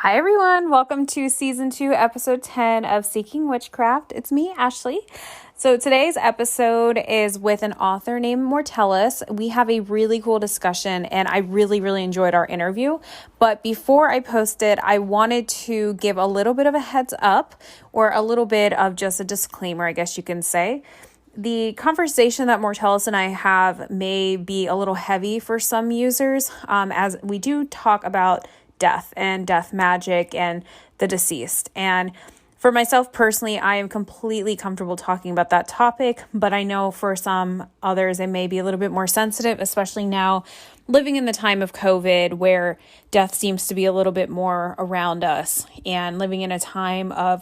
Hi, everyone. Welcome to Season 2, Episode 10 of Seeking Witchcraft. It's me, Ashley. So today's episode is with an author named Mortellus. We have a really cool discussion, and I really enjoyed our interview. But before I post it, I wanted to give a little bit of a heads up, or a little bit of just a disclaimer, I guess you can say. The conversation that Mortellus and I have may be a little heavy for some users, as we do talk about death and death magic and the deceased. And for myself personally, I am completely comfortable talking about that topic, but I know for some others it may be a little bit more sensitive, especially now living in the time of COVID where death seems to be a little bit more around us, and living in a time of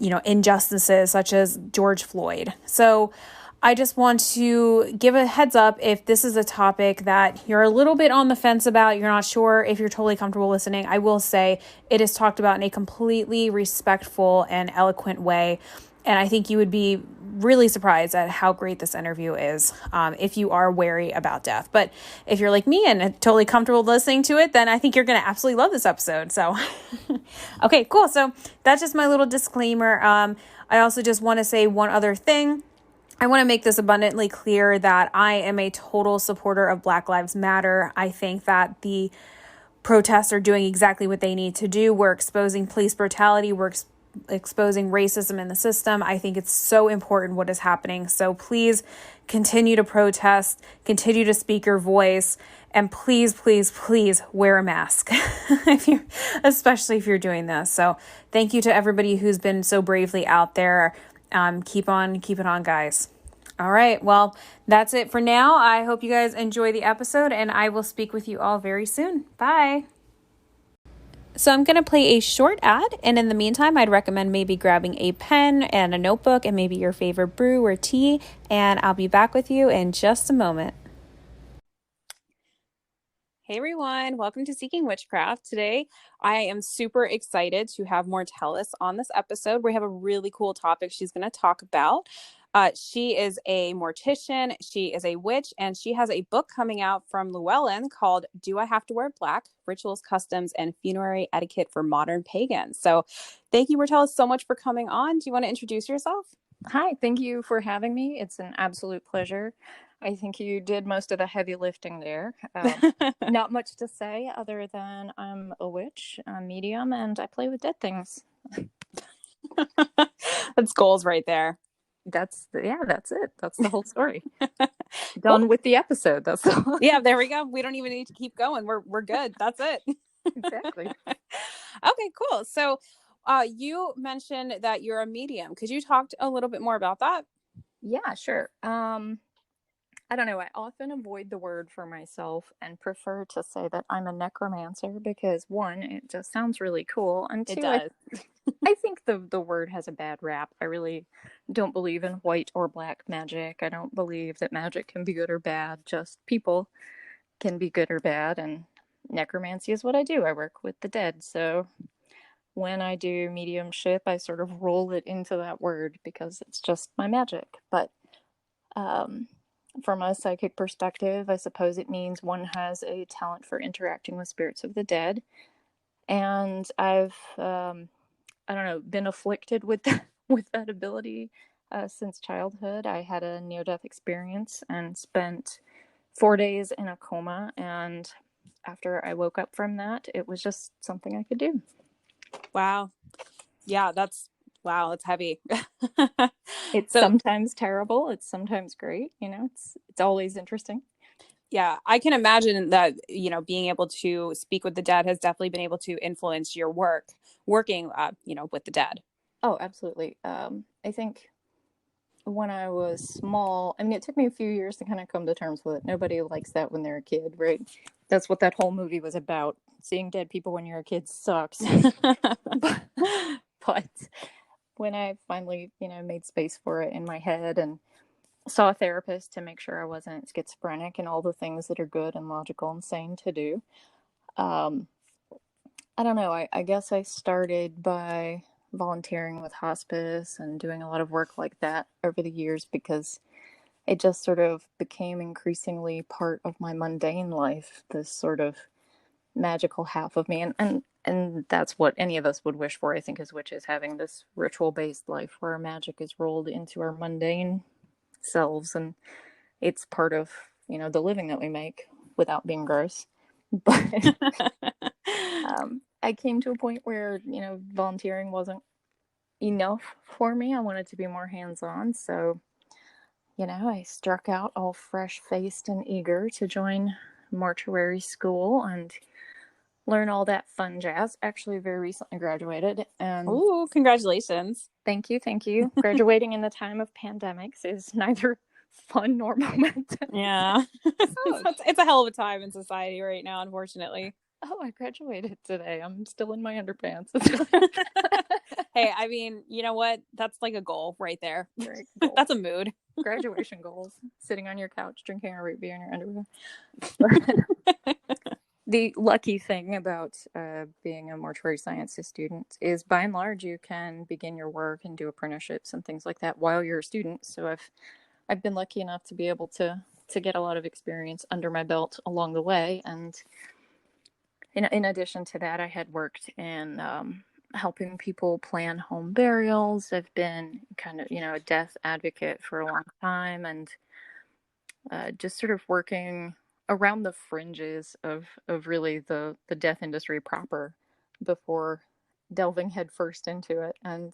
injustices such as George Floyd. So I just want to give a heads up if this is a topic that you're a little bit on the fence about, you're not sure if you're totally comfortable listening. I will say it is talked about in a completely respectful and eloquent way. And I think you would be really surprised at how great this interview is if you are wary about death. But if you're like me and totally comfortable listening to it, then I think you're going to absolutely love this episode. So, okay, cool. So that's just my little disclaimer. I also just want to say one other thing. I want to make this abundantly clear that I am a total supporter of Black Lives Matter. I think that the protests are doing exactly what they need to do. We're exposing police brutality. We're exposing racism in the system. I think it's so important what is happening. So please continue to protest, continue to speak your voice, and please wear a mask, especially if you're doing this. So thank you to everybody who's been so bravely out there. Keep it on, guys. All right. Well, that's it for now. I hope you guys enjoy the episode, and I will speak with you all very soon. Bye. So I'm going to play a short ad, and in the meantime, I'd recommend maybe grabbing a pen and a notebook and maybe your favorite brew or tea, and I'll be back with you in just a moment. Hey everyone, welcome to Seeking Witchcraft. Today, I am super excited to have Mortellus on this episode. We have a really cool topic she's going to talk about. She is a mortician, she is a witch, and she has a book coming out from Llewellyn called Do I Have to Wear Black? Rituals, Customs, and Funerary Etiquette for Modern Pagans. So thank you, Mortellus, so much for coming on. Do you want to introduce yourself? Hi, thank you for having me. It's an absolute pleasure. I think you did most of the heavy lifting there. Not much to say other than I'm a witch, a medium, and I play with dead things. That's goals right there. That's it. That's the whole story. Done with the episode. That's all. Yeah, there we go. We don't even need to keep going. We're good. That's it. Exactly. Okay, cool. So you mentioned that you're a medium. Could you talk a little bit more about that? Yeah, sure. I don't know. I often avoid the word for myself and prefer to say that I'm a necromancer because one, it just sounds really cool, and two, It does. I think the word has a bad rap. I really don't believe in white or black magic. I don't believe that magic can be good or bad. Just people can be good or bad, and necromancy is what I do. I work with the dead. So when I do mediumship, I sort of roll it into that word because it's just my magic. But from a psychic perspective, I suppose it means one has a talent for interacting with spirits of the dead. And I've I don't know, been afflicted with that ability since childhood. I had a near-death experience and spent 4 days in a coma. And after I woke up from that, it was just something I could do. Wow. Yeah, that's heavy. It's sometimes terrible. It's sometimes great. It's always interesting. Yeah, I can imagine that, being able to speak with the dead has definitely been able to influence your working, with the dead. Oh, absolutely. I think when I was small, I mean, it took me a few years to kind of come to terms with it. Nobody likes that when they're a kid, right? That's what that whole movie was about. Seeing dead people when you're a kid sucks. But when I finally, made space for it in my head and saw a therapist to make sure I wasn't schizophrenic and all the things that are good and logical and sane to do, I don't know. I guess I started by volunteering with hospice and doing a lot of work like that over the years because it just sort of became increasingly part of my mundane life, this sort of magical half of me. And And that's what any of us would wish for, I think, as witches, having this ritual-based life where our magic is rolled into our mundane selves, and it's part of, the living that we make without being gross. But I came to a point where, volunteering wasn't enough for me. I wanted to be more hands-on, so, I struck out all fresh-faced and eager to join mortuary school and learn all that fun jazz. Actually, very recently graduated, and Ooh, congratulations. thank you. Graduating in the time of pandemics is neither fun nor momentous. Yeah. It's a hell of a time in society right now, unfortunately. Oh, I graduated today. I'm still in my underpants. Hey, I mean, you know what? That's like a goal right there. Right, goal. That's a mood. Graduation goals. Sitting on your couch, drinking a root beer in your underwear. The lucky thing about being a mortuary sciences student is, by and large, you can begin your work and do apprenticeships and things like that while you're a student. So I've been lucky enough to be able to get a lot of experience under my belt along the way. And in addition to that, I had worked in helping people plan home burials. I've been kind of, a death advocate for a long time, and just sort of working around the fringes of really the death industry proper before delving headfirst into it. And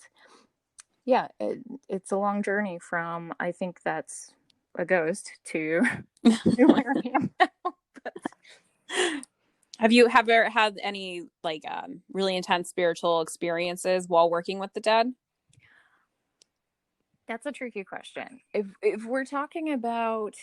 yeah, it's a long journey from, I think that's a ghost, to where I am now. Have you ever had any like really intense spiritual experiences while working with the dead? That's a tricky question. If we're talking about,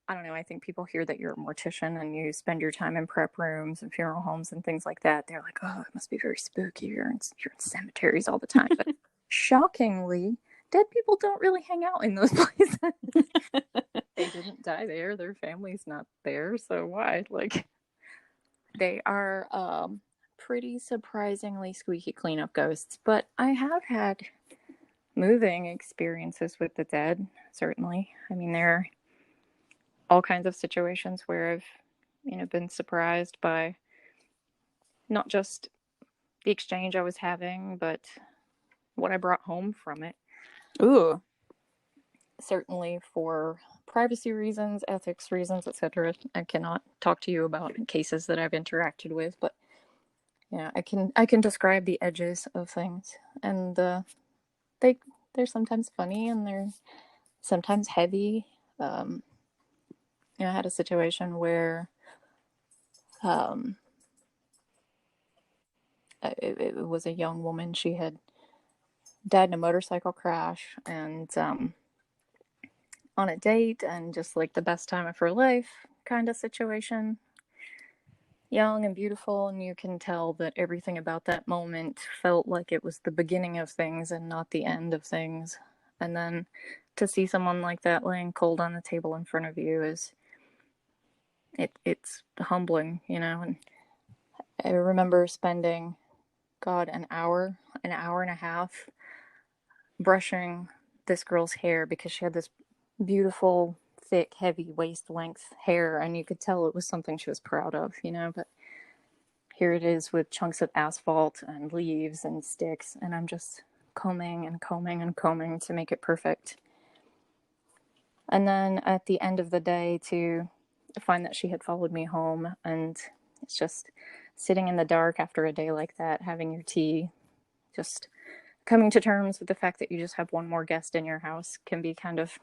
I don't know, I think people hear that you're a mortician and you spend your time in prep rooms and funeral homes and things like that. They're like, oh, it must be very spooky. You're in cemeteries all the time. But shockingly, dead people don't really hang out in those places. They didn't die there. Their family's not there. So why? Like, they are pretty surprisingly squeaky clean up ghosts. But I have had moving experiences with the dead, certainly. I mean, there are all kinds of situations where I've, been surprised by not just the exchange I was having, but what I brought home from it. Ooh. Certainly for privacy reasons, ethics reasons, etc. I cannot talk to you about cases that I've interacted with, but I can describe the edges of things, and they're sometimes funny and they're sometimes heavy. I had a situation where it was a young woman. She had died in a motorcycle crash, and on a date, and just like the best time of her life kind of situation. Young and beautiful, and you can tell that everything about that moment felt like it was the beginning of things and not the end of things. And then to see someone like that laying cold on the table in front of you it's humbling, and I remember spending, God, an hour and a half brushing this girl's hair because she had this beautiful, thick, heavy waist length hair, and you could tell it was something she was proud of, but here it is with chunks of asphalt and leaves and sticks, and I'm just combing and combing and combing to make it perfect. And then at the end of the day, to find that she had followed me home, and it's just sitting in the dark after a day like that, having your tea, just coming to terms with the fact that you just have one more guest in your house can be kind of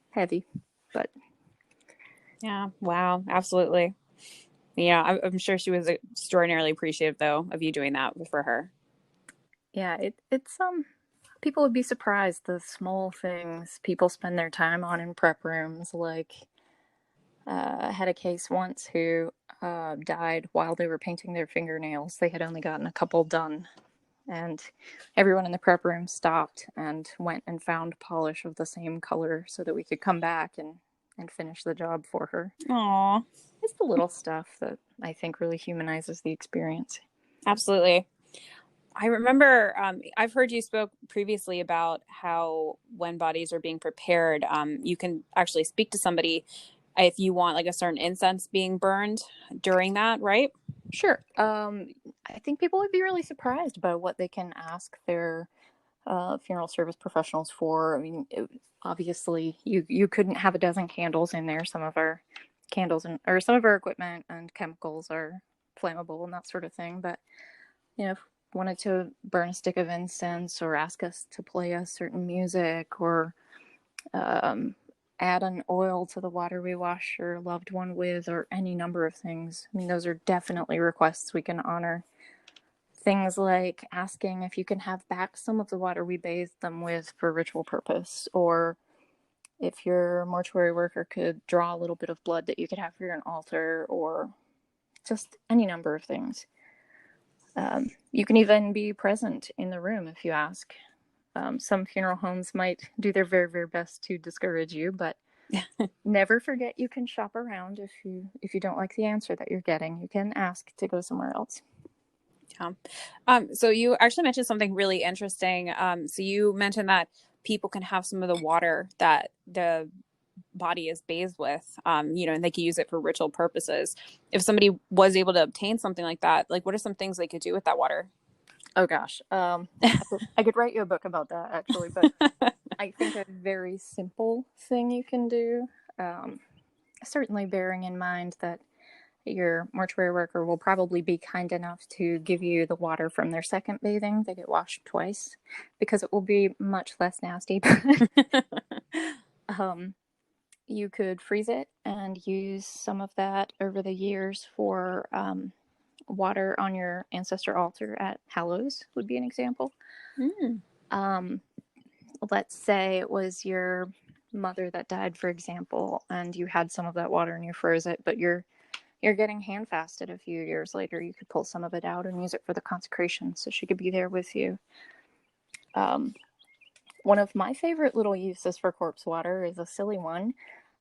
heavy. But yeah, wow, absolutely. Yeah, I'm sure she was extraordinarily appreciative, though, of you doing that for her. Yeah, it's people would be surprised the small things people spend their time on in prep rooms. Like, I had a case once who died while they were painting their fingernails. They had only gotten a couple done, and everyone in the prep room stopped and went and found polish of the same color so that we could come back and finish the job for her. Aww. It's the little stuff that I think really humanizes the experience. Absolutely. I remember I've heard you spoke previously about how when bodies are being prepared, you can actually speak to somebody if you want like a certain incense being burned during that, right? Sure. I think people would be really surprised by what they can ask their funeral service professionals for. I mean, obviously, you couldn't have a dozen candles in there. Some of our candles or some of our equipment and chemicals are flammable and that sort of thing. But if wanted to burn a stick of incense or ask us to play a certain music or um, add an oil to the water we wash your loved one with, or any number of things. I mean, those are definitely requests we can honor. Things like asking if you can have back some of the water we bathed them with for ritual purpose, or if your mortuary worker could draw a little bit of blood that you could have for your altar, or just any number of things. You can even be present in the room if you ask. Some funeral homes might do their very, very best to discourage you, but never forget you can shop around. If you don't like the answer that you're getting, you can ask to go somewhere else. So you actually mentioned something really interesting. So you mentioned that people can have some of the water that the body is bathed with, and they can use it for ritual purposes. If somebody was able to obtain something like that, like what are some things they could do with that water? Oh gosh, I could write you a book about that actually, but I think a very simple thing you can do, certainly bearing in mind that your mortuary worker will probably be kind enough to give you the water from their second bathing. They get washed twice because it will be much less nasty. You could freeze it and use some of that over the years for water on your ancestor altar at Hallows would be an example. Let's say it was your mother that died, for example, and you had some of that water and you froze it, but you're getting hand fasted a few years later. You could pull some of it out and use it for the consecration, so she could be there with you. One of my favorite little uses for corpse water is a silly one.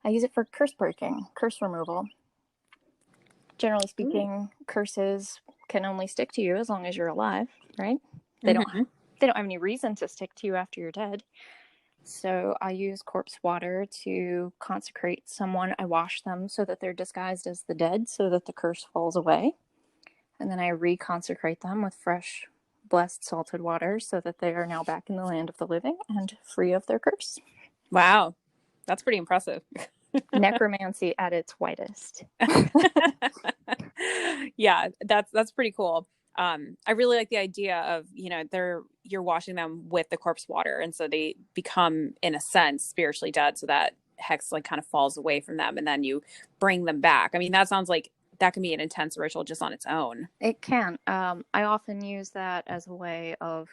I use it for curse breaking, curse removal. Generally speaking, curses can only stick to you as long as you're alive, right? They don't have any reason to stick to you after you're dead. So I use corpse water to consecrate someone. I wash them so that they're disguised as the dead so that the curse falls away. And then I reconsecrate them with fresh, blessed, salted water so that they are now back in the land of the living and free of their curse. Wow. That's pretty impressive. Necromancy at its whitest. Yeah, that's pretty cool. I really like the idea of, you're washing them with the corpse water. And so they become, in a sense, spiritually dead. So that hex like kind of falls away from them and then you bring them back. I mean, that sounds like that can be an intense ritual just on its own. It can. I often use that as a way of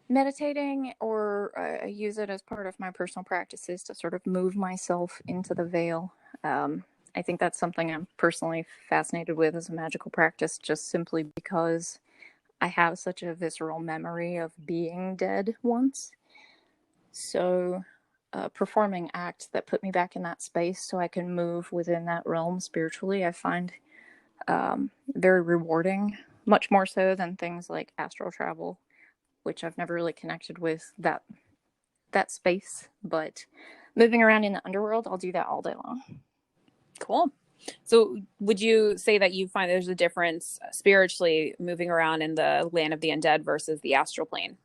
meditating, or I use it as part of my personal practices to sort of move myself into the veil. I think that's something I'm personally fascinated with as a magical practice, just simply because I have such a visceral memory of being dead once. So, performing acts that put me back in that space so I can move within that realm spiritually, I find very rewarding, much more so than things like astral travel, which I've never really connected with that space. But moving around in the underworld, I'll do that all day long. Cool. So would you say that you find there's a difference spiritually moving around in the land of the undead versus the astral plane?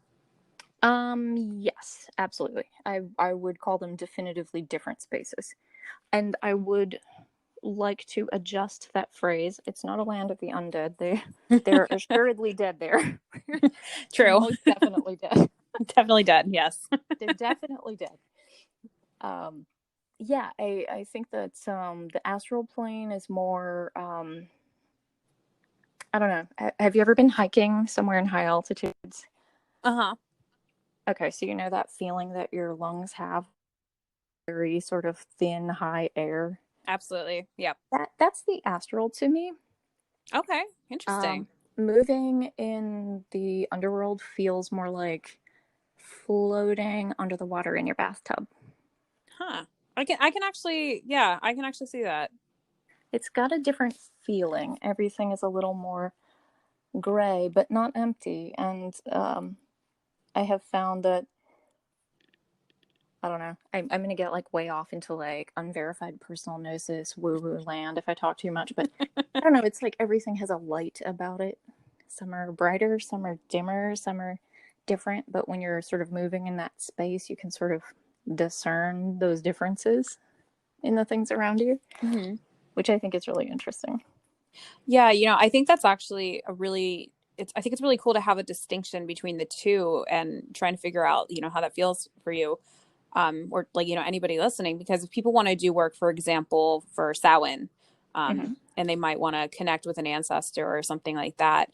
Yes, absolutely. I would call them definitively different spaces. And I would like to adjust that phrase. It's not a land of the undead. They're assuredly dead there. True. Most definitely dead. Definitely dead, yes. They're definitely dead. Yeah, I think that the astral plane is more I don't know. Have you ever been hiking somewhere in high altitudes? Uh-huh. Okay, so you know that feeling that your lungs have, very sort of thin, high air? Absolutely. Yep. That's the astral to me. Okay. Interesting. Moving in the underworld feels more like floating under the water in your bathtub. Huh. I can actually see that. It's got a different feeling. Everything is a little more gray, but not empty. And I have found that I don't know. I'm gonna get like way off into like unverified personal gnosis woo woo land if I talk too much, but I don't know. It's like everything has a light about it. Some are brighter, some are dimmer, some are different. But when you're sort of moving in that space, you can sort of discern those differences in the things around you, Mm-hmm. which I think is really interesting. Yeah, I think that's actually I think it's really cool to have a distinction between the two and trying to figure out, how that feels for you. Or like, anybody listening, because if people want to do work, for example, for Samhain, Mm-hmm. and they might want to connect with an ancestor or something like that,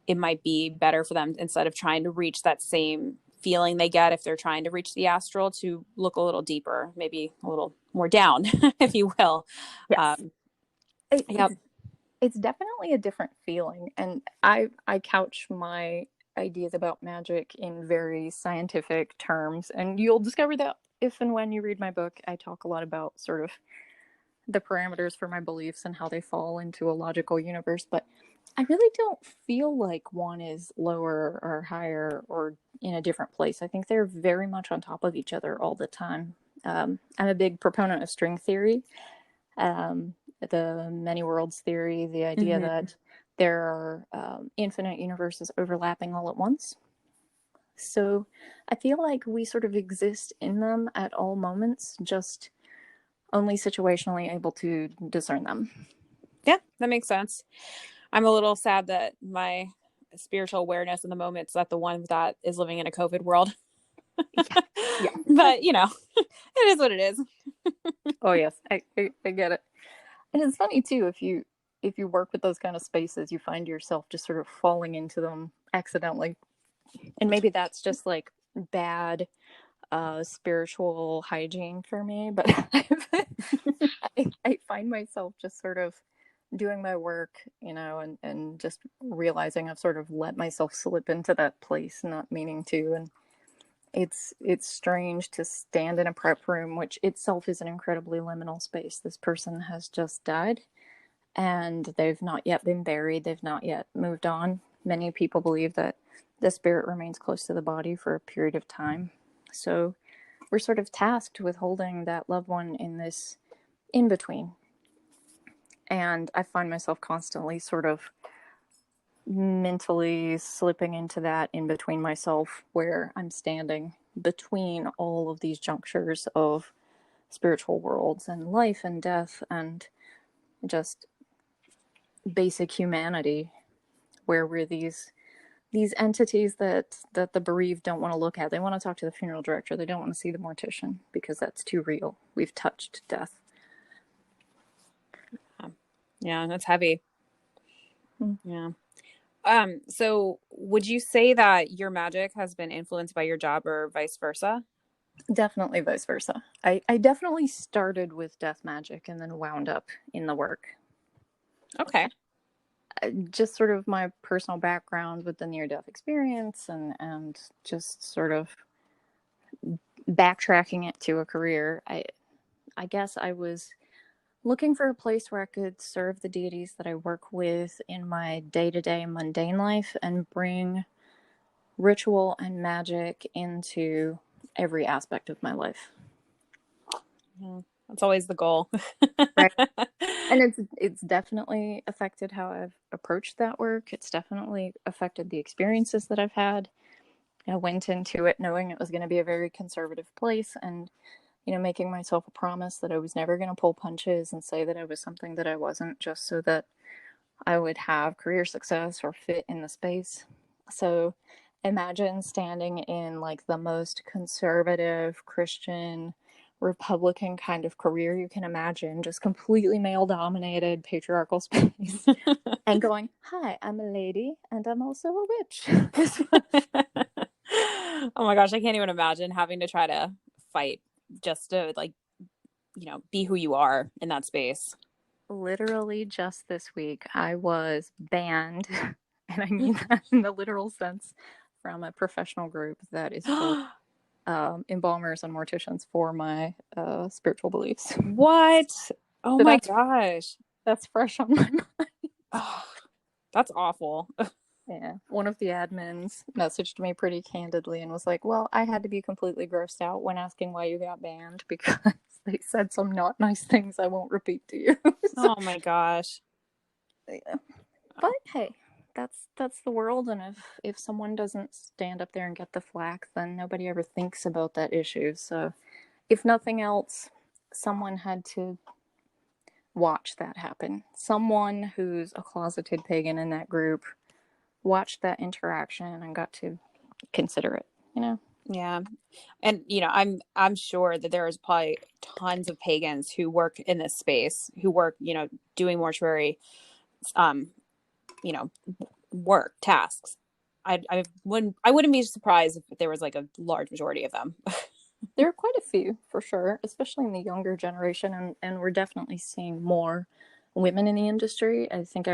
it might be better for them, instead of trying to reach that same feeling they get if they're trying to reach the astral, to look a little deeper, maybe a little more down, if you will. Yes, Um, it, yeah. it's it's definitely a different feeling, and I couch my ideas about magic in very scientific terms, and you'll discover that if and when you read my book, I talk a lot about sort of the parameters for my beliefs and how they fall into a logical universe. But I really don't feel like one is lower or higher or in a different place. I think they're very much on top of each other all the time. I'm a big proponent of string theory, the many worlds theory, the idea Hmm. that there are infinite universes overlapping all at once. So I feel like we sort of exist in them at all moments, just only situationally able to discern them. Yeah, that makes sense. I'm a little sad that my spiritual awareness in the moment is not the one that is living in a COVID world. Yeah, yeah. But, it is what it is. Oh yes, I get it. And it's funny too if you work with those kind of spaces, you find yourself just sort of falling into them accidentally. And maybe that's just like bad spiritual hygiene for me, but I find myself just sort of doing my work, and just realizing I've sort of let myself slip into that place, not meaning to. And it's strange to stand in a prep room, which itself is an incredibly liminal space. This person has just died, and they've not yet been buried. They've not yet moved on. Many people believe that the spirit remains close to the body for a period of time. So we're sort of tasked with holding that loved one in this in between. And I find myself constantly sort of mentally slipping into that in between myself, where I'm standing between all of these junctures of spiritual worlds and life and death and just basic humanity, where we're these entities that the bereaved don't want to look at. They want to talk to the funeral director. They don't want to see the mortician because that's too real. We've touched death. Yeah, that's heavy. Mm. Yeah. So would you say that your magic has been influenced by your job or vice versa? Definitely vice versa. I definitely started with death magic and then wound up in the work. Okay. Just sort of my personal background with the near death experience and just sort of backtracking it to a career. I guess I was looking for a place where I could serve the deities that I work with in my day-to-day mundane life and bring ritual and magic into every aspect of my life. Yeah, that's always the goal. Right. And it's definitely affected how I've approached that work. It's definitely affected the experiences that I've had. I went into it knowing it was going to be a very conservative place, and making myself a promise that I was never going to pull punches and say that I was something that I wasn't, just so that I would have career success or fit in the space. So imagine standing in like the most conservative Christian Republican kind of career you can imagine, just completely male dominated patriarchal space, and going, "Hi, I'm a lady and I'm also a witch." Oh my gosh, I can't even imagine having to try to fight just to like, be who you are in that space. Literally just this week, I was banned, and I mean that in the literal sense, from a professional group that is for embalmers and morticians for my spiritual beliefs. What? Oh So my that's gosh. that's fresh on my mind. Oh, that's awful. Yeah. One of the admins messaged me pretty candidly and was like, well, I had to be completely grossed out when asking why you got banned because they said some not nice things I won't repeat to you. So, Oh my gosh. yeah. But hey, that's the world, and if someone doesn't stand up there and get the flack, then nobody ever thinks about that issue. So, if nothing else, someone had to watch that happen. Someone who's a closeted pagan in that group watched that interaction and got to consider it, you know? Yeah. And I'm sure that there is probably tons of pagans who work in this space, who work, doing mortuary um, you know, work tasks. I wouldn't be surprised if there was like a large majority of them. There are quite a few for sure, especially in the younger generation, and we're definitely seeing more women in the industry. I think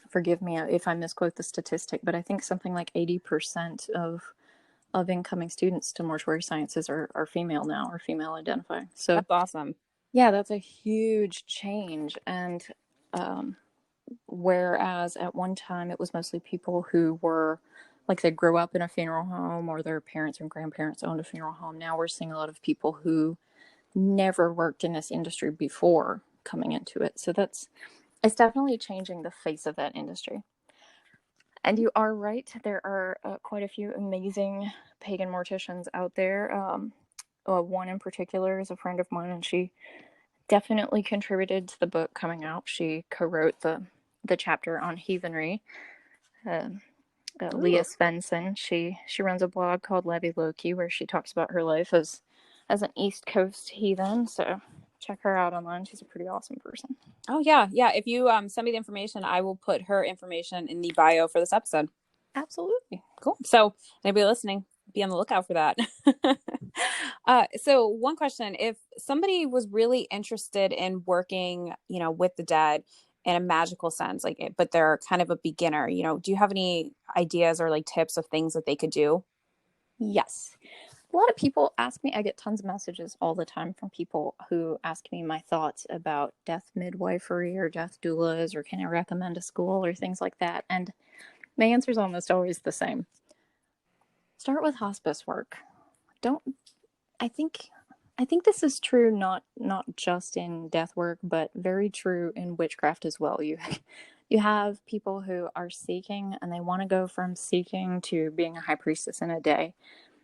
forgive me if I misquote the statistic, but I think something like 80% of incoming students to mortuary sciences are female now, or female identifying. So That's awesome. yeah, that's a huge change. And um, whereas at one time it was mostly people who were like they grew up in a funeral home or their parents and grandparents owned a funeral home, now we're seeing a lot of people who never worked in this industry before coming into it. So it's definitely changing the face of that industry. And you are right, there are quite a few amazing pagan morticians out there. One in particular is a friend of mine, and she definitely contributed to the book coming out. She co-wrote the chapter on heathenry. Uh, Leah Svensson. She runs a blog called Levi Loki where she talks about her life as an East Coast heathen. So check her out online. She's a pretty awesome person. Oh yeah, yeah. If you send me the information, I will put her information in the bio for this episode. Absolutely. Cool. So anybody listening, be on the lookout for that. So one question, if somebody was really interested in working, with the dead in a magical sense, but they're kind of a beginner, do you have any ideas or like tips of things that they could do? Yes. A lot of people ask me, I get tons of messages all the time from people who ask me my thoughts about death midwifery or death doulas, or can I recommend a school or things like that. And my answer is almost always the same. Start with hospice work. Don't I think this is true not just in death work, but very true in witchcraft as well. You have people who are seeking and they want to go from seeking to being a high priestess in a day.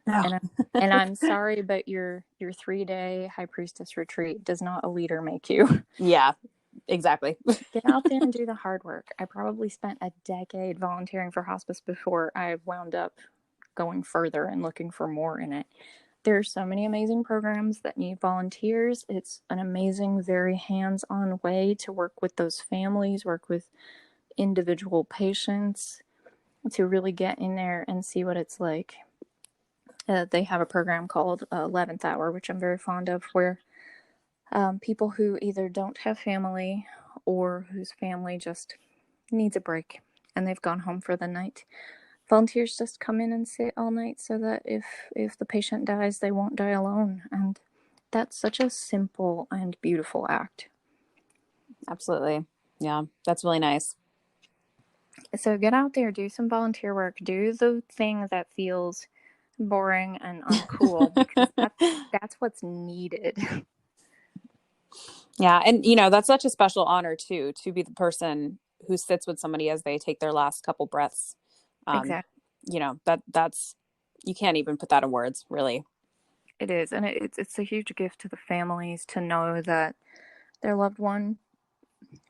No. And I'm sorry, but your 3-day high priestess retreat does not a leader make you. Yeah, exactly. Get out there and do the hard work. I probably spent a decade volunteering for hospice before I wound up going further and looking for more in it. There's so many amazing programs that need volunteers. It's an amazing, very hands-on way to work with those families, work with individual patients, to really get in there and see what it's like. They have a program called 11th Hour, which I'm very fond of, where people who either don't have family or whose family just needs a break and they've gone home for the night, volunteers just come in and sit all night so that if the patient dies, they won't die alone. And that's such a simple and beautiful act. Absolutely. Yeah, that's really nice. So get out there, do some volunteer work, do the thing that feels boring and uncool, because that's what's needed. Yeah, and that's such a special honor too, to be the person who sits with somebody as they take their last couple breaths. Um, Exactly. that's you can't even put that in words, really. It is, and it's a huge gift to the families to know that their loved one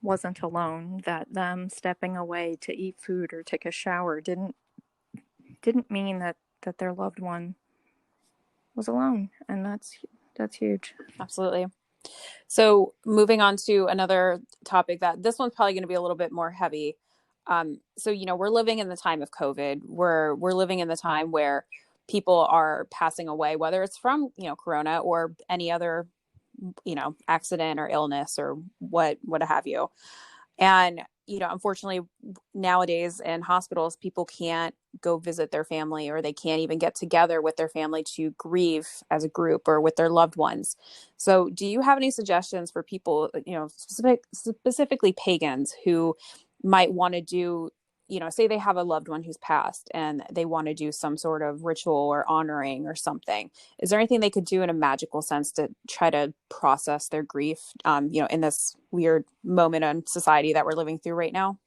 wasn't alone, that them stepping away to eat food or take a shower didn't mean that their loved one was alone, and that's huge. Absolutely. So moving on to another topic, that this one's probably going to be a little bit more heavy. So we're living in the time of COVID. We're living in the time where people are passing away, whether it's from corona or any other accident or illness or what have you. And unfortunately nowadays in hospitals, people can't go visit their family, or they can't even get together with their family to grieve as a group or with their loved ones. So do you have any suggestions for people, specifically pagans, who might want to do say they have a loved one who's passed and they want to do some sort of ritual or honoring or something. Is there anything they could do in a magical sense to try to process their grief, in this weird moment in society that we're living through right now?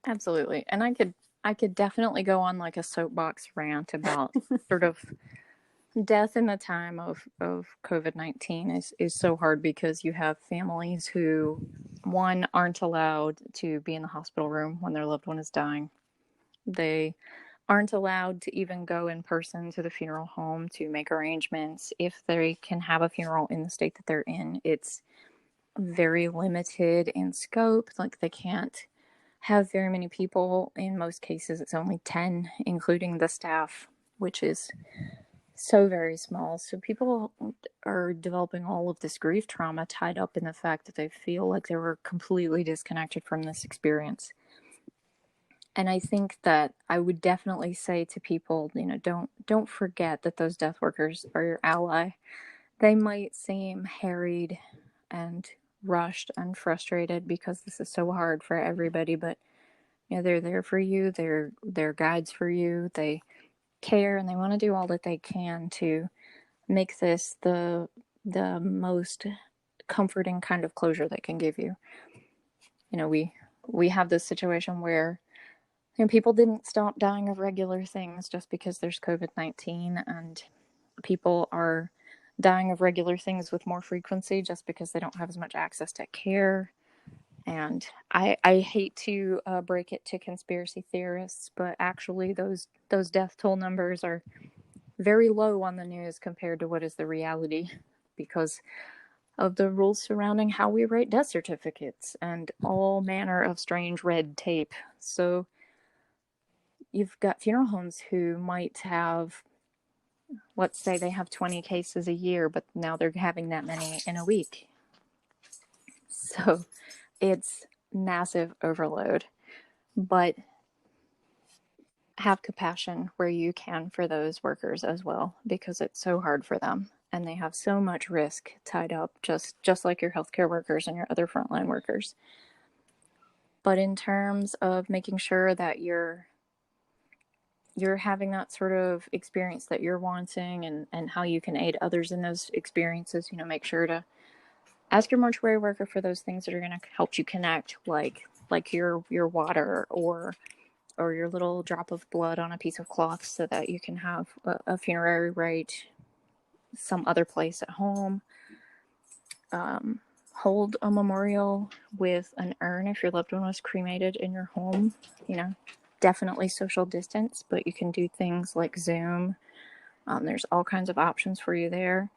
Absolutely. And I could definitely go on like a soapbox rant about sort of death in the time of COVID-19 is so hard because you have families who, one, aren't allowed to be in the hospital room when their loved one is dying. They aren't allowed to even go in person to the funeral home to make arrangements. If they can have a funeral in the state that they're in, it's very limited in scope. Like they can't have very many people. In most cases, it's only 10, including the staff, which is so very small. So people are developing all of this grief trauma tied up in the fact that they feel like they were completely disconnected from this experience. And I think that I would definitely say to people, don't forget that those death workers are your ally. They might seem harried and rushed and frustrated because this is so hard for everybody, but they're there for you. They're guides for you. They care and they want to do all that they can to make this the most comforting kind of closure they can give you. We have this situation where people didn't stop dying of regular things just because there's COVID-19, and people are dying of regular things with more frequency just because they don't have as much access to care. And I hate to break it to conspiracy theorists, but actually those death toll numbers are very low on the news compared to what is the reality, because of the rules surrounding how we write death certificates and all manner of strange red tape. So you've got funeral homes who might have, let's say they have 20 cases a year, but now they're having that many in a week. So it's massive overload. But have compassion where you can for those workers as well, because it's so hard for them and they have so much risk tied up, just like your healthcare workers and your other frontline workers. But in terms of making sure that you're having that sort of experience that you're wanting, and how you can aid others in those experiences, make sure to ask your mortuary worker for those things that are going to help you connect, like your water or your little drop of blood on a piece of cloth so that you can have a funerary rite some other place at home. Hold a memorial with an urn if your loved one was cremated in your home. Definitely social distance, but you can do things like Zoom. There's all kinds of options for you there.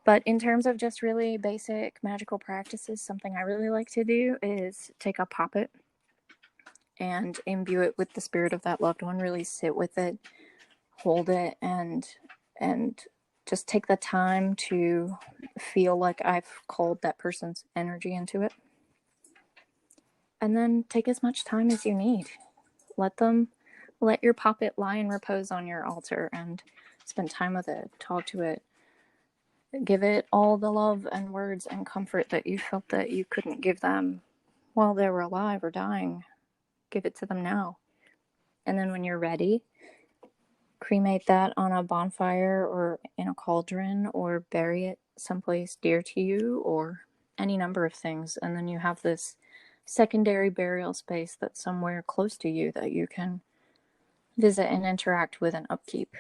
But in terms of just really basic magical practices, something I really like to do is take a poppet and imbue it with the spirit of that loved one. Really sit with it, hold it, and just take the time to feel like I've called that person's energy into it. And then take as much time as you need. Let your poppet lie in repose on your altar and spend time with it, talk to it, give it all the love and words and comfort that you felt that you couldn't give them while they were alive or dying. Give it to them now. And then when you're ready, cremate that on a bonfire or in a cauldron, or bury it someplace dear to you, or any number of things. And then you have this secondary burial space that's somewhere close to you that you can visit and interact with and upkeep.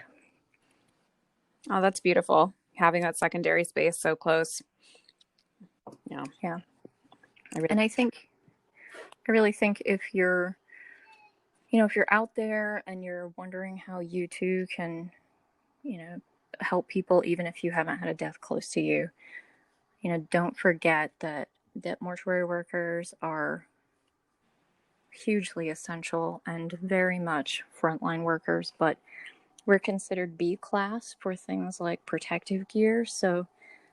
Oh, that's beautiful. Having that secondary space so close. Yeah. Yeah. And I really think if you're out there and you're wondering how you too can, help people, even if you haven't had a death close to you, don't forget that mortuary workers are hugely essential and very much frontline workers, but we're considered B class for things like protective gear. So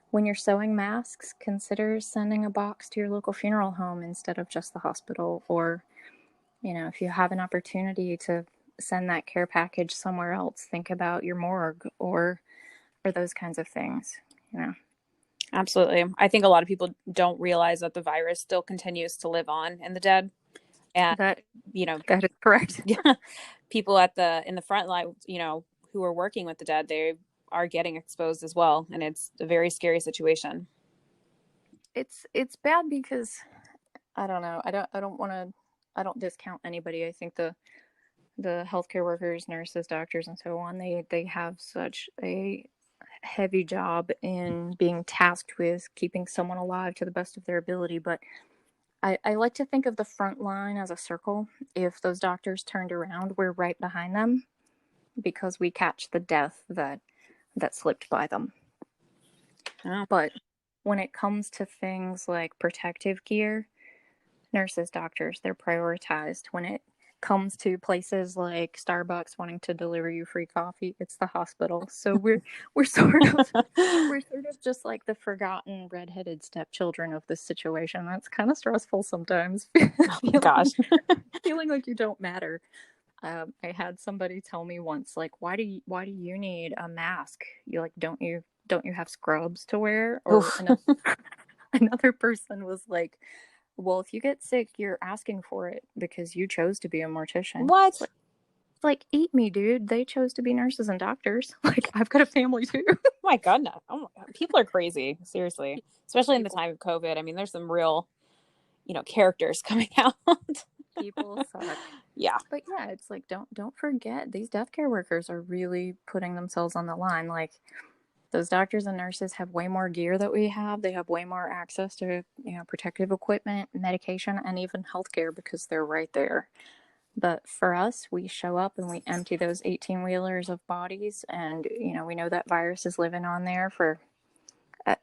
when you're sewing masks, consider sending a box to your local funeral home instead of just the hospital. Or, if you have an opportunity to send that care package somewhere else, think about your morgue or those kinds of things. Absolutely. I think a lot of people don't realize that the virus still continues to live on in the dead. And, That you know, that is correct. yeah, people in the front line, who are working with the dead, they are getting exposed as well. And it's a very scary situation. It's bad because I don't know. I don't discount anybody. I think the healthcare workers, nurses, doctors, and so on, they have such a heavy job in being tasked with keeping someone alive to the best of their ability. But I like to think of the front line as a circle. If those doctors turned around, we're right behind them because we catch the death that slipped by them. Oh. But when it comes to things like protective gear, nurses, doctors, they're prioritized. When it comes to places like Starbucks wanting to deliver you free coffee, it's the hospital. So we're sort of we're sort of just like the forgotten redheaded stepchildren of this situation. That's kind of stressful sometimes. Oh my gosh. Feeling like you don't matter. I had somebody tell me once, like, why do you need a mask? You like, don't you have scrubs to wear? Or another person was like, well, if you get sick, you're asking for it because you chose to be a mortician. What? It's like, eat me, dude. They chose to be nurses and doctors. Like, I've got a family too. Oh my goodness. Oh my God. People are crazy. Seriously. Especially in the People, time of COVID. I mean, there's some real, characters coming out. people suck. Yeah. But yeah, it's like, don't forget these death care workers are really putting themselves on the line. Like, those doctors and nurses have way more gear that we have. They have way more access to, protective equipment, medication, and even healthcare because they're right there. But for us, we show up and we empty those 18 wheelers of bodies, and we know that virus is living on there for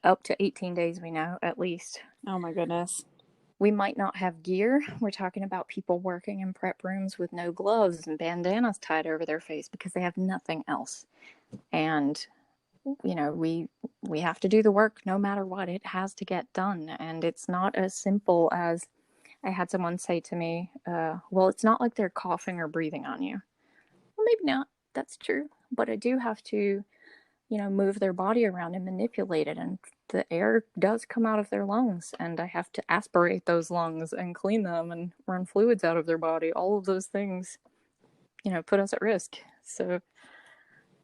up to 18 days. We know at least. Oh my goodness. We might not have gear. We're talking about people working in prep rooms with no gloves and bandanas tied over their face because they have nothing else. And we have to do the work no matter what. It has to get done, and it's not as simple as I had someone say to me, well, it's not like they're coughing or breathing on you. Well, maybe not. That's true. But I do have to, move their body around and manipulate it. And the air does come out of their lungs. And I have to aspirate those lungs and clean them and run fluids out of their body. All of those things, put us at risk. So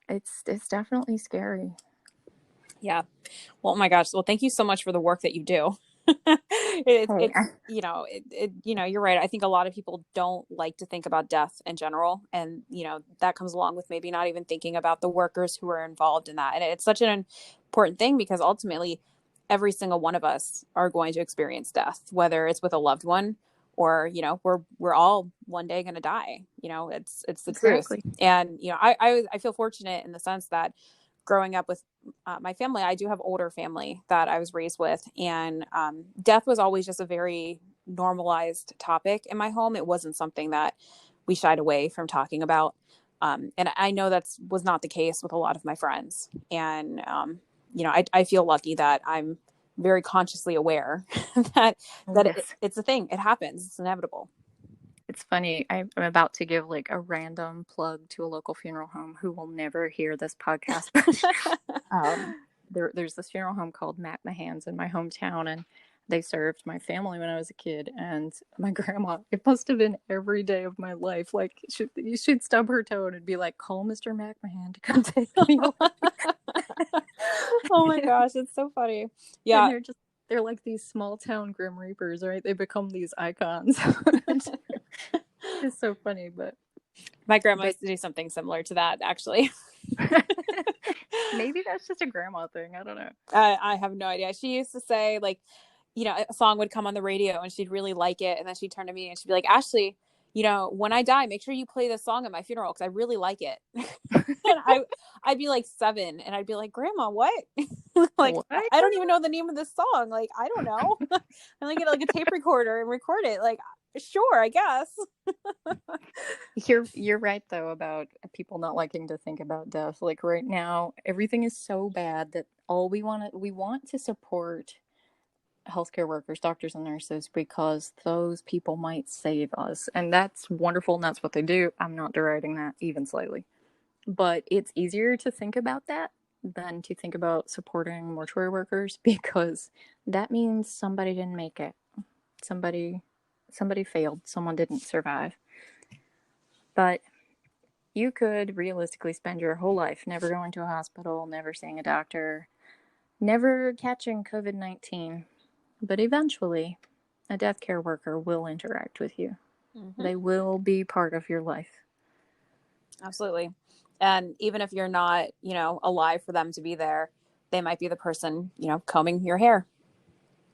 it's definitely scary. Yeah. Well, oh my gosh. Well, thank you so much for the work that you do. Hey, It's you're right. I think a lot of people don't like to think about death in general, and that comes along with maybe not even thinking about the workers who are involved in that. And it's such an important thing because ultimately, every single one of us are going to experience death, whether it's with a loved one or we're all one day going to die. It's the truth. exactly. And I feel fortunate in the sense that growing up with my family, I do have older family that I was raised with, and death was always just a very normalized topic in my home. It wasn't something that we shied away from talking about, and I know that was not the case with a lot of my friends. And I feel lucky that I'm very consciously aware that Yes. it's a thing. It happens. It's inevitable. It's funny. I'm about to give like a random plug to a local funeral home who will never hear this podcast. um, there's this funeral home called McMahon's in my hometown, and they served my family when I was a kid. And my grandma, it must have been every day of my life. Like she'd stub her toe and be like, "Call Mr. McMahon to come take me away." Oh my gosh, it's so funny. And Yeah. they're like these small town grim reapers, right? They become these icons. It's so funny, but My grandma used to do something similar to that, actually. maybe that's just a grandma thing. I don't know. I have no idea. She used to say, like, a song would come on the radio and she'd really like it. And then she'd turn to me and she'd be like, Ashley, when I die, make sure you play this song at my funeral because I really like it. And I'd be like 7 and I'd be like, Grandma, what? Like, What? I don't even know the name of this song. Like, I don't know. I'm gonna get like a tape recorder and record it. Like, sure, I guess. You're right though about people not liking to think about death. Like right now, everything is so bad that all we want to support healthcare workers, doctors and nurses because those people might save us. And that's wonderful and that's what they do. I'm not deriding that even slightly. But it's easier to think about that than to think about supporting mortuary workers because that means somebody didn't make it. Somebody somebody failed, someone didn't survive. But you could realistically spend your whole life never going to a hospital, never seeing a doctor, never catching COVID-19. But eventually, a death care worker will interact with you. Mm-hmm. They will be part of your life. Absolutely. And even if you're not, alive for them to be there, they might be the person, combing your hair.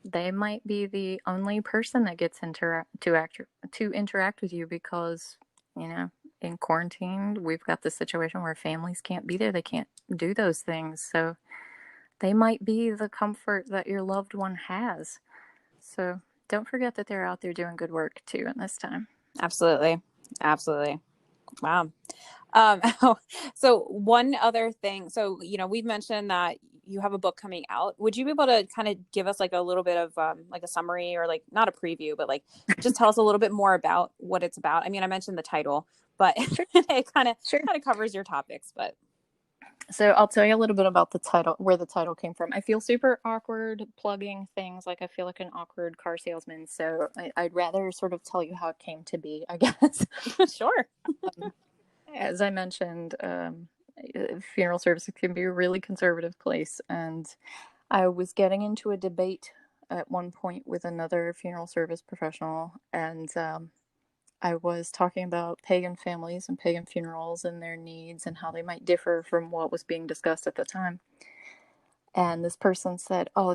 They might be the only person that gets to interact with you because, in quarantine, we've got this situation where families can't be there. They can't do those things. So they might be the comfort that your loved one has. So don't forget that they're out there doing good work too in this time. Absolutely. Absolutely. Wow. So one other thing, so, we've mentioned that you have a book coming out. Would you be able to kind of give us like a little bit of like a summary or like not a preview, but like just tell us a little bit more about what it's about? I mean, I mentioned the title, but Sure. it kind of covers your topics, but. So I'll tell you a little bit about the title, where the title came from. I feel super awkward plugging things. Like I feel like an awkward car salesman. So I'd rather sort of tell you how it came to be, I guess. Sure. As I mentioned, funeral services can be a really conservative place. And I was getting into a debate at one point with another funeral service professional. And I was talking about pagan families and pagan funerals and their needs and how they might differ from what was being discussed at the time. And this person said, "Oh,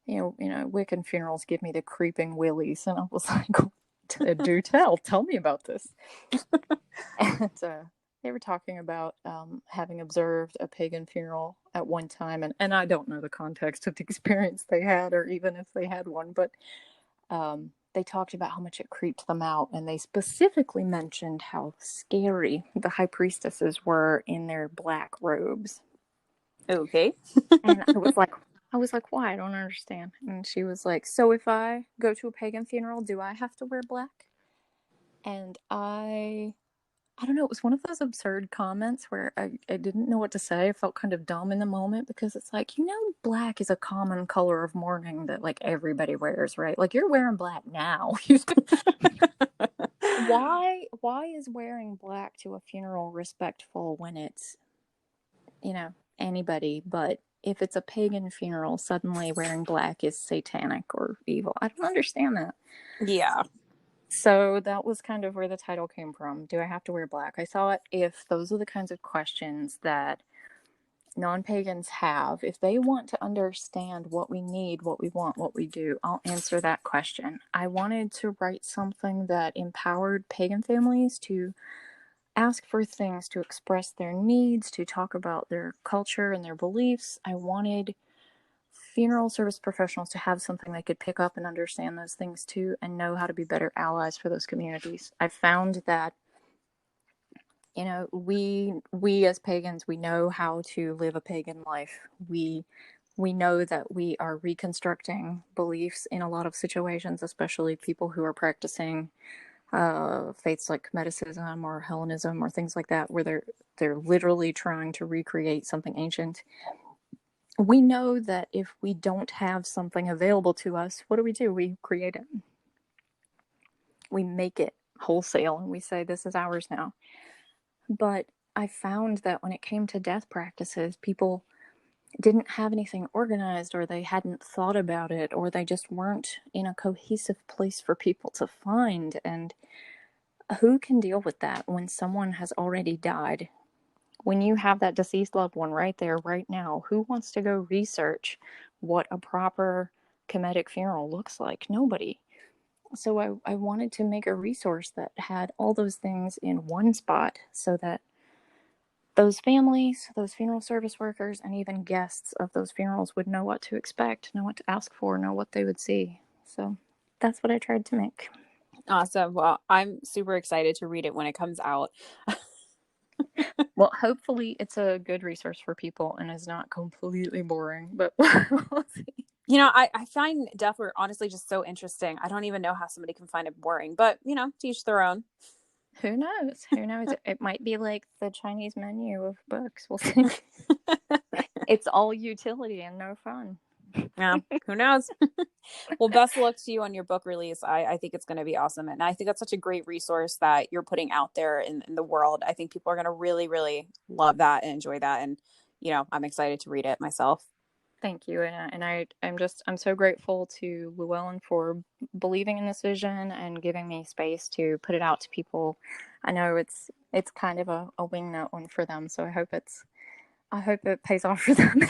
Wiccan funerals give me the creeping willies." And I was like, "Do tell me about this." And they were talking about having observed a pagan funeral at one time, and I don't know the context of the experience they had, or even if they had one, but they talked about how much it creeped them out, and they specifically mentioned how scary the high priestesses were in their black robes. Okay. And I was like, why? I don't understand. And she was like, so if I go to a pagan funeral, do I have to wear black? And I don't know, it was one of those absurd comments where I didn't know what to say. I felt kind of dumb in the moment because it's like, black is a common color of mourning that like everybody wears, right? Like you're wearing black now. Why is wearing black to a funeral respectful when it's, anybody? But if it's a pagan funeral, suddenly wearing black is satanic or evil. I don't understand that. Yeah. So that was kind of where the title came from. Do I have to wear black? I thought if those are the kinds of questions that non-pagans have, if they want to understand what we need, what we want, what we do, I'll answer that question. I wanted to write something that empowered pagan families to ask for things, to express their needs, to talk about their culture and their beliefs. I wanted funeral service professionals to have something they could pick up and understand those things too, and know how to be better allies for those communities. I found that, we as pagans, we know how to live a pagan life. We know that we are reconstructing beliefs in a lot of situations, especially people who are practicing faiths like Hermeticism or Hellenism or things like that, where they're literally trying to recreate something ancient. We know that if we don't have something available to us, what do? We create it. We make it wholesale and we say, this is ours now. But I found that when it came to death practices, people didn't have anything organized, or they hadn't thought about it, or they just weren't in a cohesive place for people to find. And who can deal with that when someone has already died? When you have that deceased loved one right there, right now, who wants to go research what a proper Kemetic funeral looks like? Nobody. So I wanted to make a resource that had all those things in one spot so that those families, those funeral service workers, and even guests of those funerals would know what to expect, know what to ask for, know what they would see. So that's what I tried to make. Awesome. Well, I'm super excited to read it when it comes out. Well, hopefully it's a good resource for people and is not completely boring, but we'll see. I find death work honestly just so interesting. I don't even know how somebody can find it boring, but to each their own. Who knows? It might be like the Chinese menu of books. We'll see. It's all utility and no fun. Yeah, who knows? Well, best of luck to you on your book release. I think it's going to be awesome. And I think that's such a great resource that you're putting out there in the world. I think people are going to really, really love that and enjoy that. And, I'm excited to read it myself. Thank you, I'm so grateful to Llewellyn for believing in this vision and giving me space to put it out to people. I know it's kind of a wingnut one for them, so I hope it pays off for them.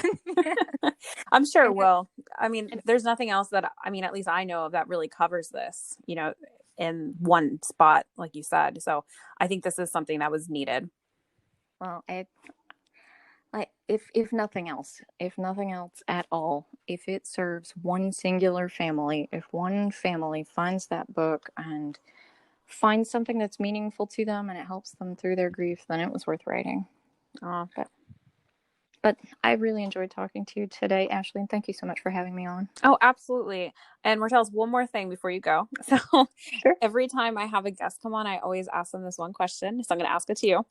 I'm sure it And will. I mean, there's nothing else that, at least I know of that really covers this, in one spot, like you said. So I think this is something that was needed. well, like if nothing else, at all, if it serves one singular family, if one family finds that book and finds something that's meaningful to them and it helps them through their grief, then it was worth writing. Oh, But I really enjoyed talking to you today, Ashley, and thank you so much for having me on. oh, absolutely. And Mortellus, one more thing before you go. So Sure. every time I have a guest come on, I always ask them this one question. So I'm going to ask it to you.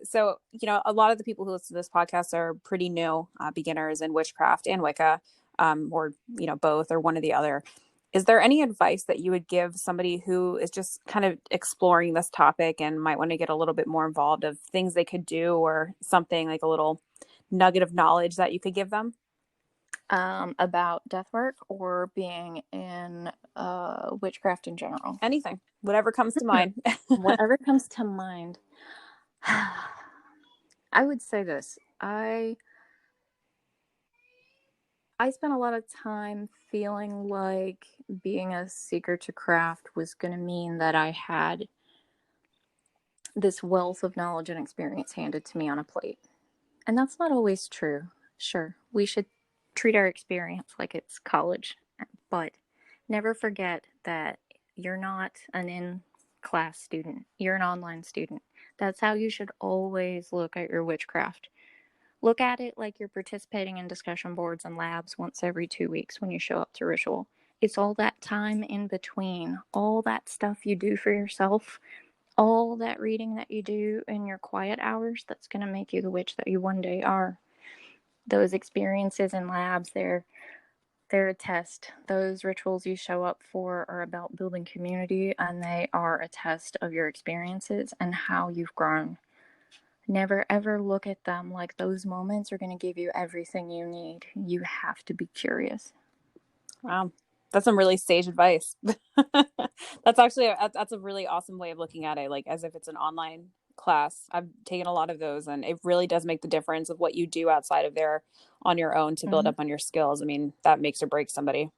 So, a lot of the people who listen to this podcast are pretty new beginners in witchcraft and Wicca, or, both or one or the other. Is there any advice that you would give somebody who is just kind of exploring this topic and might want to get a little bit more involved, of things they could do or something, like a little nugget of knowledge that you could give them? About death work or being in witchcraft in general? Anything, whatever comes to mind. Whatever comes to mind. I would say this. I spent a lot of time feeling like being a seeker to craft was going to mean that I had this wealth of knowledge and experience handed to me on a plate. And that's not always true. Sure, we should treat our experience like it's college, but never forget that you're not an in-class student. You're an online student. That's how you should always look at your witchcraft. Look at it like you're participating in discussion boards and labs once every 2 weeks when you show up to ritual. It's all that time in between, all that stuff you do for yourself, all that reading that you do in your quiet hours that's going to make you the witch that you one day are. Those experiences in labs, they're a test. Those rituals you show up for are about building community, and they are a test of your experiences and how you've grown. Never ever look at them like those moments are going to give you everything you need. You have to be curious. Wow. That's some really sage advice. That's a really awesome way of looking at it, like as if it's an online class. I've taken a lot of those, and it really does make the difference of what you do outside of there on your own to build up on your skills. I mean, that makes or breaks somebody.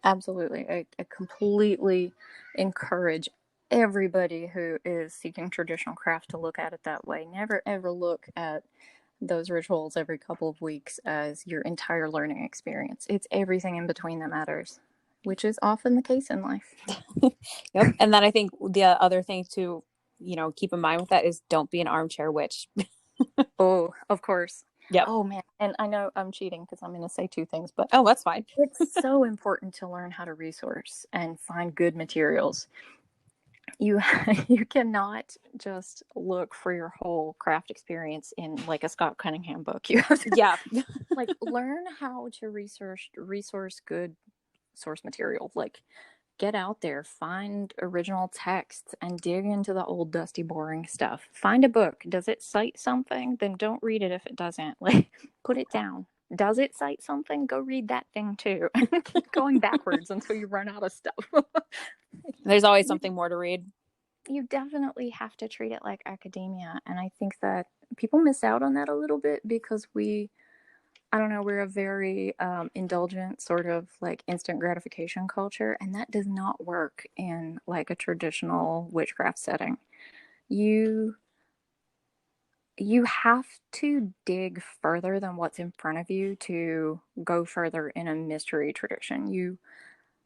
Absolutely. I completely encourage everybody who is seeking traditional craft to look at it that way. Never ever look at those rituals every couple of weeks as your entire learning experience. It's everything in between that matters, which is often the case in life. Yep. And then I think the other thing to, keep in mind with that is don't be an armchair witch. Oh, of course. Yep. Oh, man. And I know I'm cheating because I'm going to say two things, but Oh, that's fine. it's so important to learn how to resource and find good materials. You you cannot just look for your whole craft experience in like a Scott Cunningham book. You have to Yeah. like learn how to resource good source material. Like get out there, find original texts and dig into the old dusty boring stuff. Find a book. Does it cite something? Then don't read it if it doesn't. Like put it down. Does it cite something? Go read that thing too. Keep going backwards until you run out of stuff. There's always something more to read. You definitely have to treat it like academia. And I think that people miss out on that a little bit because I don't know, we're a very indulgent sort of like instant gratification culture. And that does not work in like a traditional witchcraft setting. You have to dig further than what's in front of you to go further in a mystery tradition.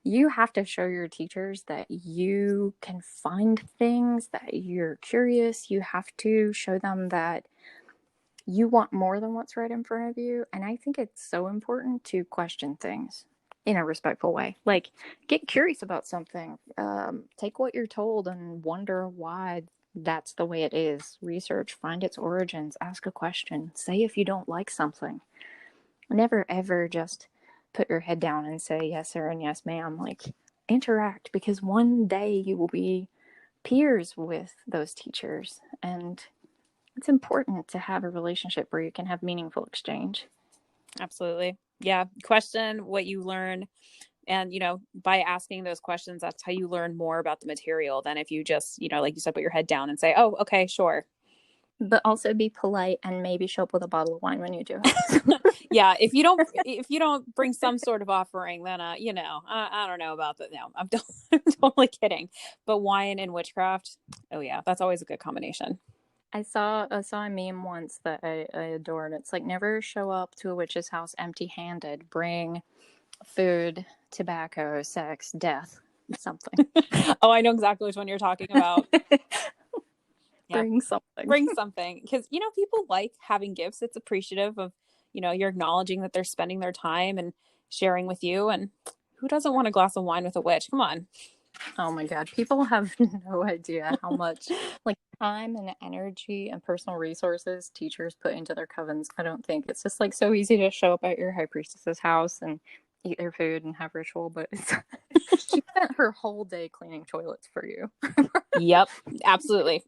You have to show your teachers that you can find things, that you're curious. You have to show them that you want more than what's right in front of you. And I think it's so important to question things in a respectful way. Like, get curious about something. Take what you're told and wonder why that's the way it is. Research, find its origins, ask a question, say if you don't like something. Never ever just put your head down and say yes sir and yes ma'am. Like, interact, because one day you will be peers with those teachers, and it's important to have a relationship where you can have meaningful exchange. Absolutely. Yeah. Question what you learn. And, by asking those questions, that's how you learn more about the material than if you just, like you said, put your head down and say, oh, okay, sure. But also be polite and maybe show up with a bottle of wine when you do. Yeah. If you don't bring some sort of offering, then, I don't know about that. No, I'm totally kidding. But wine and witchcraft. Oh yeah. That's always a good combination. I saw a meme once that I adored. It's like, never show up to a witch's house empty-handed. Bring food, tobacco, sex, death, something. Oh, I know exactly which one you're talking about. Yeah. Bring something. Bring something. Because, people like having gifts. It's appreciative of, you're acknowledging that they're spending their time and sharing with you. And who doesn't want a glass of wine with a witch? Come on. Oh my God. People have no idea how much like time and energy and personal resources teachers put into their covens. I don't think it's just like so easy to show up at your high priestess's house and eat their food and have ritual, but she spent her whole day cleaning toilets for you. Yep, absolutely.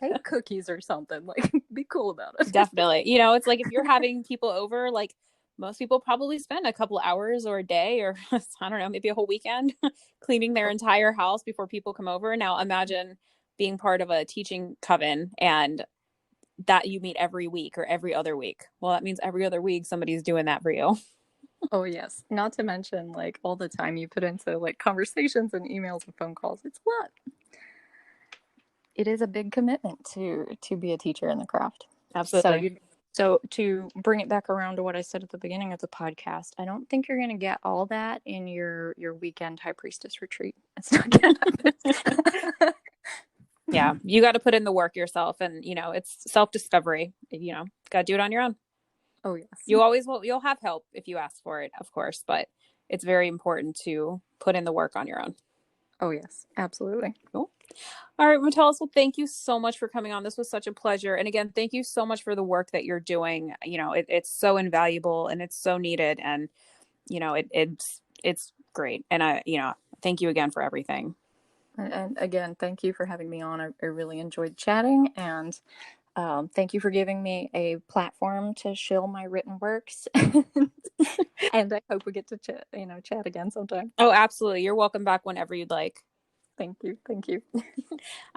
Take cookies or something. Like, be cool about it. Definitely. It's like if you're having people over, like most people probably spend a couple hours or a day or I don't know, maybe a whole weekend cleaning their entire house before people come over. Now imagine being part of a teaching coven and that you meet every week or every other week. Well, that means every other week somebody's doing that for you. Oh yes. Not to mention like all the time you put into like conversations and emails and phone calls. It's a lot. It is a big commitment to be a teacher in the craft. Absolutely. So to bring it back around to what I said at the beginning of the podcast, I don't think you're going to get all that in your weekend high priestess retreat. It's not going to happen. Yeah, you got to put in the work yourself, and it's self-discovery. Got to do it on your own. Oh yes. You'll have help if you ask for it, of course, but it's very important to put in the work on your own. Oh yes, absolutely. Cool. All right, Mortellus, well, thank you so much for coming on. This was such a pleasure. And again, thank you so much for the work that you're doing. It's so invaluable and it's so needed. And, it's great. And thank you again for everything. And again, thank you for having me on. I really enjoyed chatting, and thank you for giving me a platform to shill my written works. And I hope we get to chat again sometime. Oh, absolutely. You're welcome back whenever you'd like. Thank you. Thank you.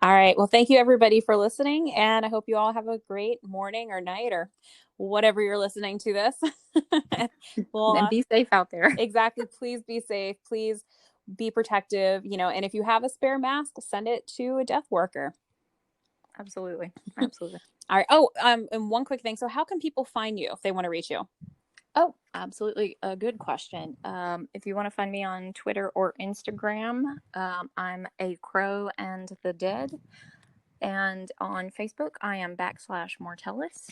All right. Well, thank you everybody for listening. And I hope you all have a great morning or night or whatever you're listening to this. Well, and be safe out there. Exactly. Please be safe. Please be protective, and if you have a spare mask, send it to a death worker. Absolutely. Absolutely. All right. Oh, and one quick thing. So how can people find you if they want to reach you? Oh, absolutely. A good question. If you want to find me on Twitter or Instagram, I'm A Crow and the Dead. And on Facebook, I am /Mortellus.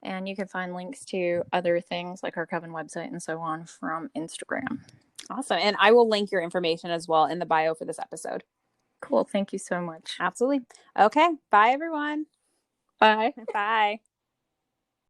And you can find links to other things like our coven website and so on from Instagram. Awesome. And I will link your information as well in the bio for this episode. Cool. Thank you so much. Absolutely. Okay. Bye, everyone. Bye. Bye.